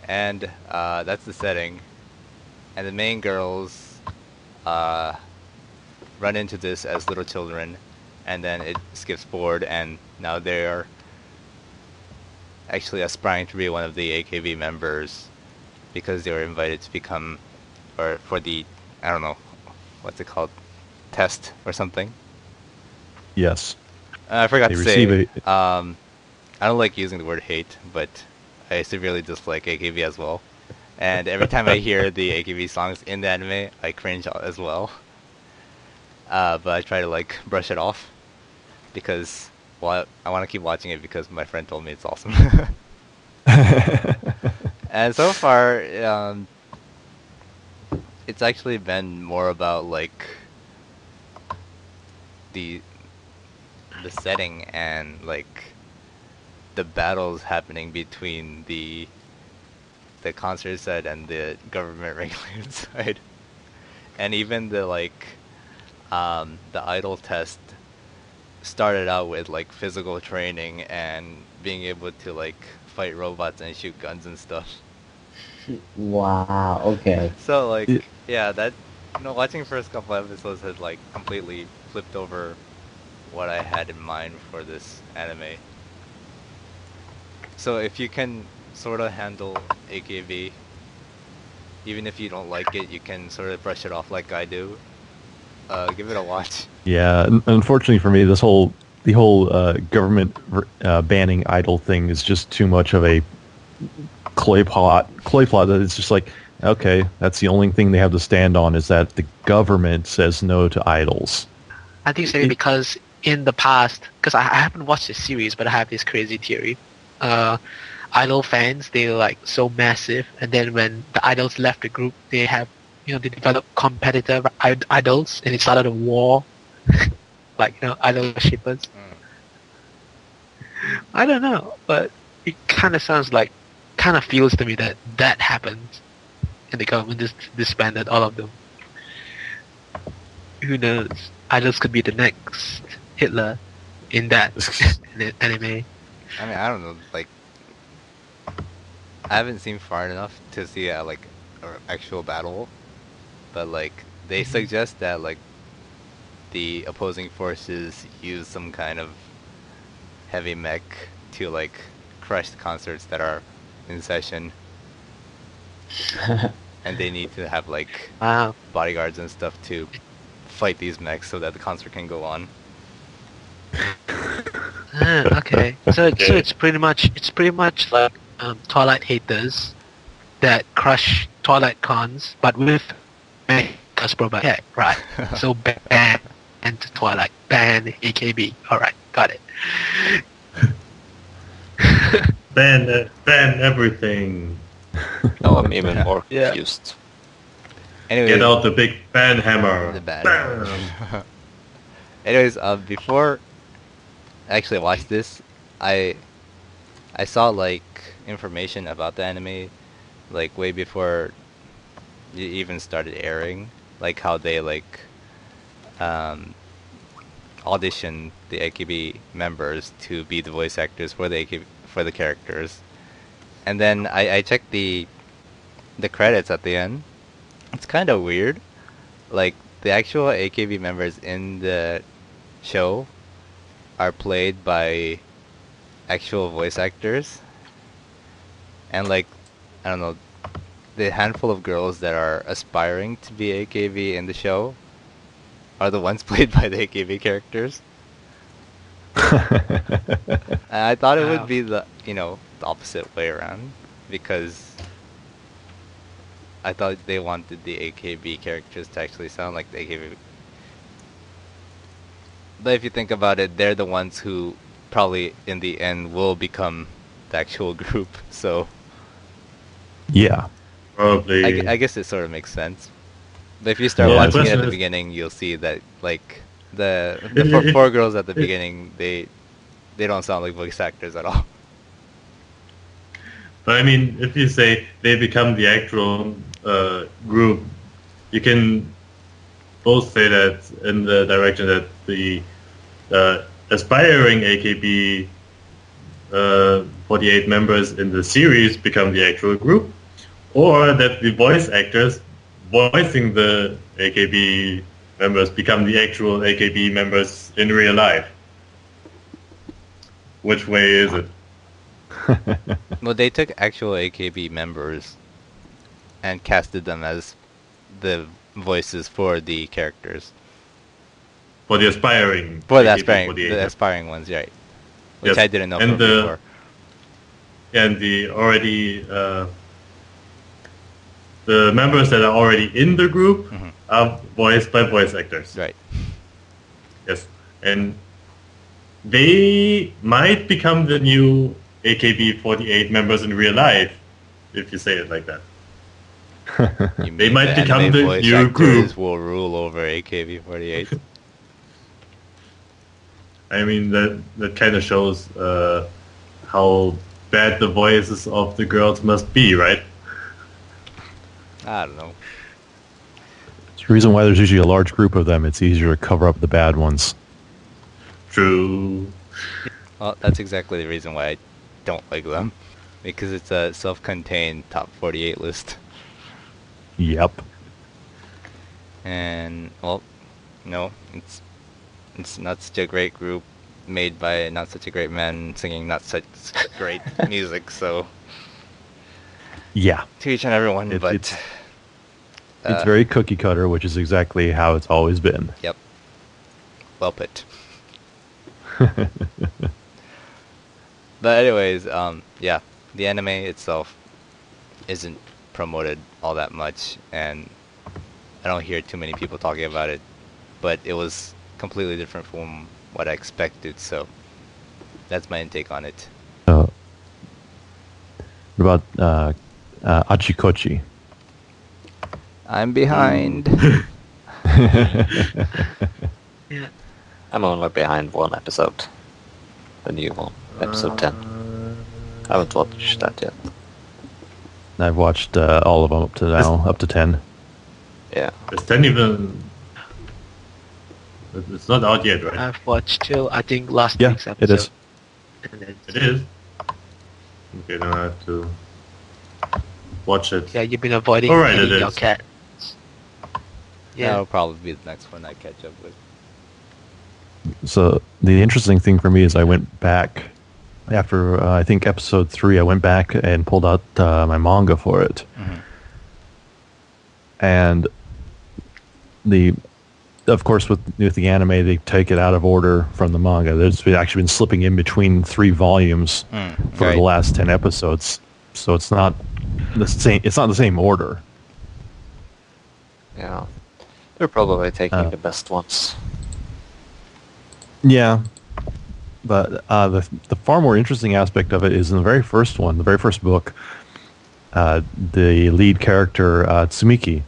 And that's the setting. And the main girls run into this as little children, and then it skips forward, and now they're actually aspiring to be one of the AKB members because they were invited to become, or for the, I don't know, what's it called, test or something. Yes. I forgot They to say, receive I don't like using the word hate, but I severely dislike AKB as well. And every time I hear the AKB songs in the anime, I cringe as well. But I try to like brush it off because, well, I want to keep watching it because my friend told me it's awesome. And so far, it's actually been more about like the setting and like the battles happening between the concert side and the government regulated side, and even the like the idol test started out with like physical training and being able to like fight robots and shoot guns and stuff. Wow. Okay. So like, It- yeah, that watching first couple episodes has like completely flipped over what I had in mind for this anime. So if you can sort of handle AKB, even if you don't like it, you can sort of brush it off like I do. Give it a watch. Yeah, unfortunately for me, the whole government banning idol thing is just too much of a clay plot that it's just like, okay, that's the only thing they have to stand on is that the government says no to idols. I think it's maybe because in the past, because I haven't watched the series, but I have this crazy theory. Idol fans, they're like so massive, and then when the idols left the group, they have, they developed competitive idols, and it started a war, like, idol shippers. I don't know, but it kind of feels to me that happened, and the government just disbanded all of them. Who knows? Idols could be the next Hitler in that anime. I mean, I don't know. Like, I haven't seen far enough to see like an actual battle, but like they suggest that like the opposing forces use some kind of heavy mech to like crush the concerts that are in session, and they need to have like Wow. bodyguards and stuff to fight these mechs so that the concert can go on. Okay. So it's pretty much like Twilight haters that crush Twilight cons, but with Cosmo Head, right? So ban Twilight, ban AKB. All right, got it. Ban everything. No, I'm even more Yeah. confused. Anyway, Get out the big ban hammer. the bad. Bam. Anyways, before I actually watched this, I saw like information about the anime, like way before it even started airing, like how they like audition the AKB members to be the voice actors for the for the characters, and then I checked the credits at the end. It's kind of weird, like the actual AKB members in the show are played by actual voice actors, and like I don't know, the handful of girls that are aspiring to be AKB in the show are the ones played by the AKB characters. And I thought it Wow. would be the opposite way around, because I thought they wanted the AKB characters to actually sound like the AKB. But if you think about it, they're the ones who probably in the end will become the actual group. So Yeah. Probably. I guess it sort of makes sense. But if you start Yeah, the watching it question at the is- beginning, you'll see that like the It- four girls at the beginning, they don't sound like voice actors at all. But I mean, if you say they become the actual group, you can both say that in the direction that the aspiring AKB 48 members in the series become the actual group, or that the voice actors voicing the AKB members become the actual AKB members in real life. Which way is it? Well, they took actual AKB members and casted them as the voices for the characters. For the aspiring. For the AKB48. aspiring ones, right? Which Yes, I didn't know and from the- before. And the members that are already in the group Mhm. are voiced by voice actors. Right. Yes, and they might become the new AKB48 members in real life, if you say it like that. You They mean might the become anime the voice new actors group. will rule over AKB48. I mean, that kind of shows how bad the voices of the girls must be, right? I don't know. It's the reason why there's usually a large group of them. It's easier to cover up the bad ones. True. Well, that's exactly the reason why I don't like them. because it's a self-contained top 48 list. Yep. And well, no, it's not such a great group made by not such a great man singing not such great music. So Yeah. to each and everyone, but it's very cookie cutter, which is exactly how it's always been. Yep. Well put. But anyways, yeah, the anime itself isn't promoted all that much, and I don't hear too many people talking about it, but it was completely different from what I expected, so that's my intake on it. What about Acchi Kocchi? I'm behind. Yeah. I'm only behind one episode. The new one, episode 10. I haven't watched that yet. I've watched all of them up to now, up to 10. Yeah. Is 10 even... It's not out yet, right? I've watched till I think last Yeah, week's episode. it is. And then, It is? Okay, then I have to watch it. yeah, you've been avoiding Alright, it eating your is. cat. Yeah. That'll probably be the next one I catch up with. So the interesting thing for me is I went back after I think episode 3. I went back and pulled out my manga for it, and of course with the anime they take it out of order from the manga. There's actually been slipping in between 3 volumes for right. the last 10 episodes, so it's not the same. It's not the same order. Yeah. They're probably taking the best ones. Yeah, but the far more interesting aspect of it is in the very first one, the very first book, the lead character, Tsumiki,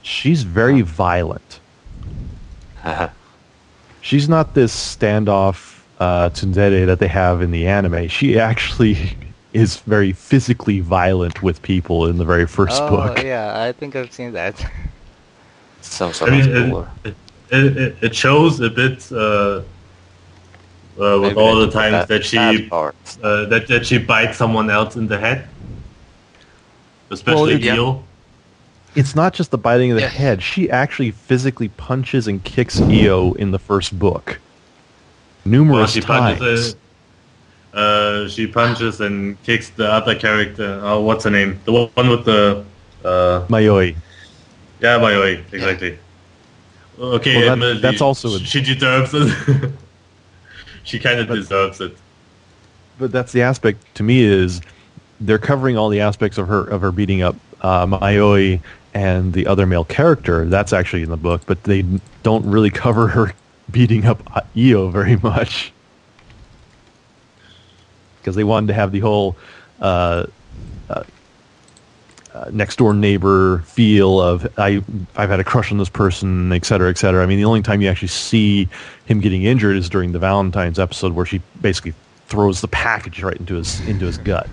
she's very violent. She's not this standoff tsundere that they have in the anime. She actually is very physically violent with people in the very first book. Oh, yeah, I think I've seen that. Sounds I like mean, it shows a bit with Maybe all they the took times that that she bad part. that she bites someone else in the head, especially Well, Io. It's not just the biting of the Yes. head. She actually physically punches and kicks Io in the first book. Numerous She times. she punches and kicks the other character. Oh, what's her name? The one with the Mayoi. yeah, Mayoi, exactly. Okay, Well, admittedly, that's also she deserves it. She kind of deserves it. But that's the aspect to me is they're covering all the aspects of her beating up Mayoi and the other male character. That's actually in the book, but they don't really cover her beating up Io very much because they wanted to have the whole next door neighbor feel of I've had a crush on this person, et cetera, et cetera. I mean, the only time you actually see him getting injured is during the Valentine's episode where she basically throws the package right into his gut.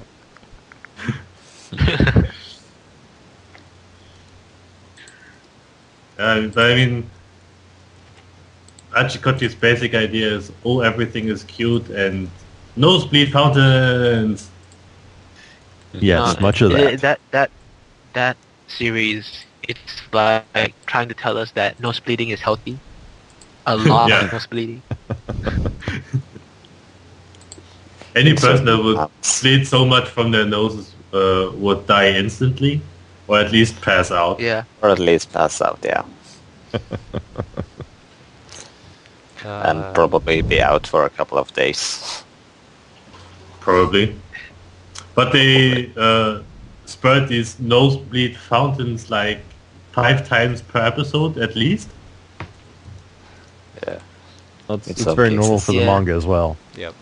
But I mean, Achikochi's basic idea is, oh, everything is cute and nosebleed fountains. Yes, much of that. That series, it's like trying to tell us that nose bleeding is healthy. A lot Yeah. of nose bleeding. Any person that would Nuts. bleed so much from their noses would die instantly, or at least pass out. Yeah. Or at least pass out, yeah. And probably be out for a couple of days. Probably. But they spurt these nosebleed fountains like 5 times per episode at least. Yeah. It's In some very normal cases. for the Yeah. manga as well. Yep.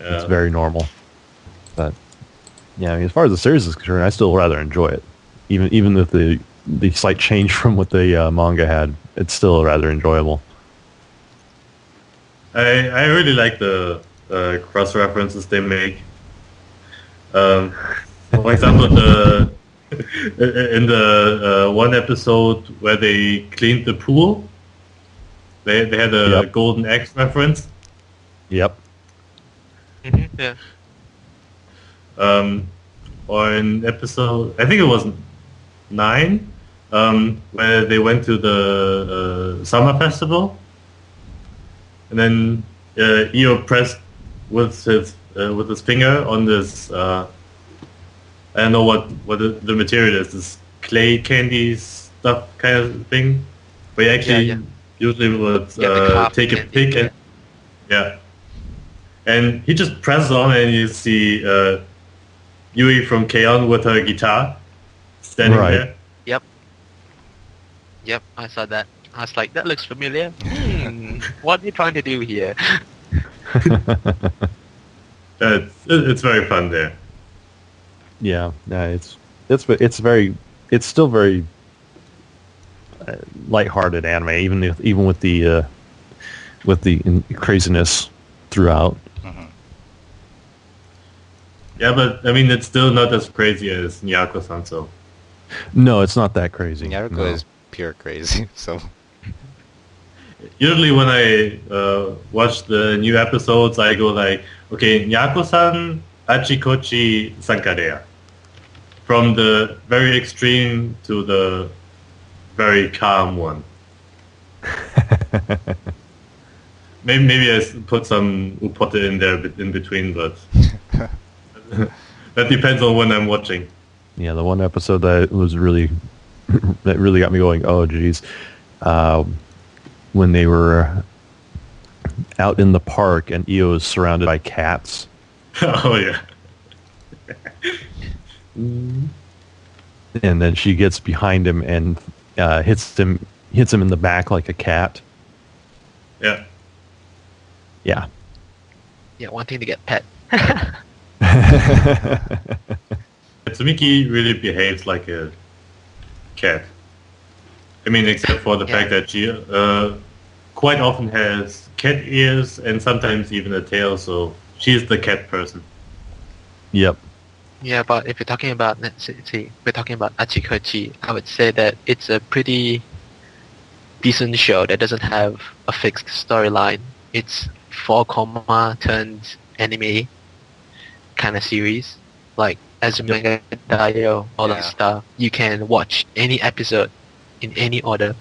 It's very normal. But yeah, I mean, as far as the series is concerned, I still rather enjoy it. Even with the slight change from what the manga had, it's still rather enjoyable. I really like the cross references they make. For example, in the one episode where they cleaned the pool, they had a Yep. golden X reference. Yep. Yeah. on episode, I think it was 9, where they went to the summer festival, and then Io pressed with his finger on this. I don't know what the material is. This clay candy stuff kind of thing. Where you actually usually would take a pick and and he just presses on and you see Yui from K-On! With her guitar standing there. Yep, I saw that. I was like, that looks familiar. What are you trying to do here? It's very fun there. Yeah, it's still very lighthearted anime, even with the craziness throughout. Mm-hmm. Yeah, but I mean, it's still not as crazy as Nyaruko-san. So no, it's not that crazy. Nyaruko is pure crazy. So usually when I watch the new episodes, I go like, okay, Nyaruko-san, Acchi, Kocchi, Sankarea. From the very extreme to the very calm one. maybe I put some upote in there in between, but that depends on when I'm watching. Yeah, the one episode that really got me going. Oh, geez, when they were out in the park and Io is surrounded by cats. Oh yeah. And then she gets behind him and hits him in the back like a cat. Yeah. Yeah, wanting to get pet. Tsumiki really behaves like a cat. I mean, except for the fact that she quite often has cat ears and sometimes even a tail, so she's the cat person. Yep. Yeah, but if you're talking about, we're talking about Acchi Kocchi, I would say that it's a pretty decent show that doesn't have a fixed storyline. It's 4 turned anime kind of series, like Azumanga Daioh, all that stuff. You can watch any episode in any order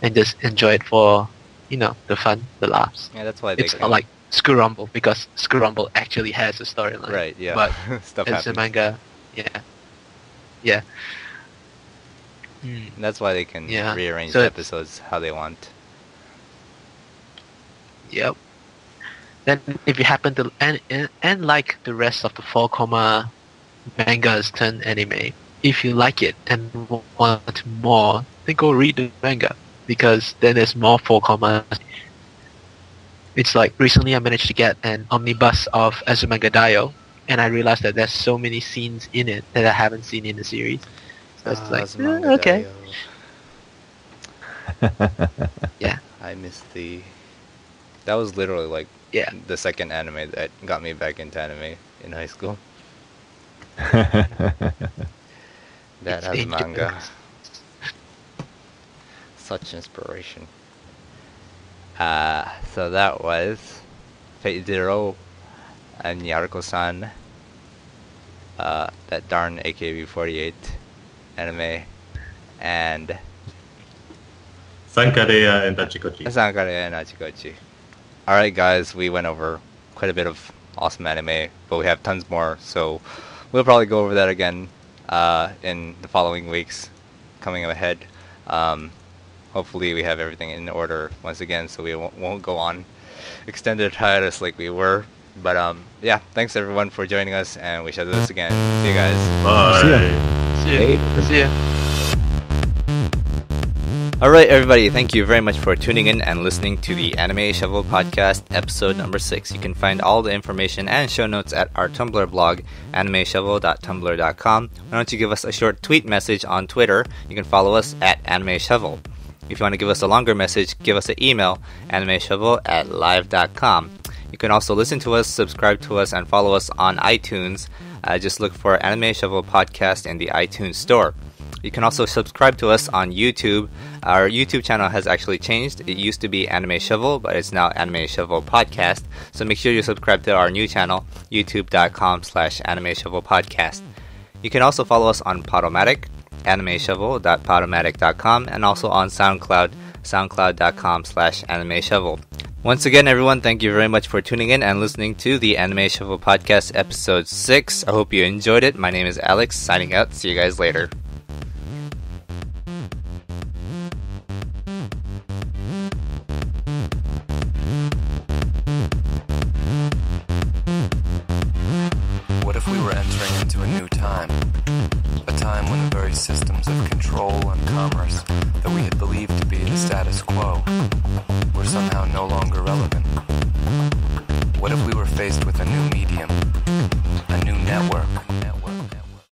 and just enjoy it for, the fun, the laughs. yeah, that's why It's not like School Rumble, because School Rumble actually has a storyline. right. Yeah, But stuff it's a happens. manga. Yeah. And that's why they can Yeah, rearrange so the it's- episodes how they want. Yep. Then if you happen to and like the rest of the 4 mangas turned anime, if you like it and want more, then go read the manga, because then there's more 4 It's like recently I managed to get an omnibus of Azumanga Daioh, and I realized that there's so many scenes in it that I haven't seen in the series. So it's like, Azumanga okay. Daioh. Yeah. I missed the. That was literally like Yeah. the second anime that got me back into anime in high school. That It's has manga. dangerous. Such inspiration. So that was Fate Zero and Nyaruko-san. That darn AKB48 anime, and Sankarea and Acchi Kocchi. Sankarea and Acchi Kocchi. Alright guys, we went over quite a bit of awesome anime, but we have tons more, so we'll probably go over that again in the following weeks coming ahead. Hopefully we have everything in order once again, so we won't go on extended hiatus like we were. But yeah, thanks everyone for joining us, and we shall do this again. See you guys. Bye. See ya. See ya. Alright everybody, thank you very much for tuning in and listening to the Anime Shovel Podcast, episode number 6. You can find all the information and show notes at our Tumblr blog, animeshovel.tumblr.com. Why don't you give us a short tweet message on Twitter? You can follow us at Anime Shovel. If you want to give us a longer message, give us an email, animeshovel@live.com. You can also listen to us, subscribe to us, and follow us on iTunes. Just look for Anime Shovel Podcast in the iTunes store. You can also subscribe to us on YouTube. Our YouTube channel has actually changed. It used to be Anime Shovel, but it's now Anime Shovel Podcast. So make sure you subscribe to our new channel, youtube.com/Anime Shovel Podcast. You can also follow us on Podomatic, animeshovel.podomatic.com, and also on SoundCloud, soundcloud.com/Anime Shovel. Once again, everyone, thank you very much for tuning in and listening to the Anime Shovel Podcast Episode 6. I hope you enjoyed it. My name is Alex, signing out. See you guys later. What if we were entering into a new time? A time when the very systems of control and commerce that we had believed to be the status quo were somehow no longer relevant. What if we were faced with a new medium, a new network,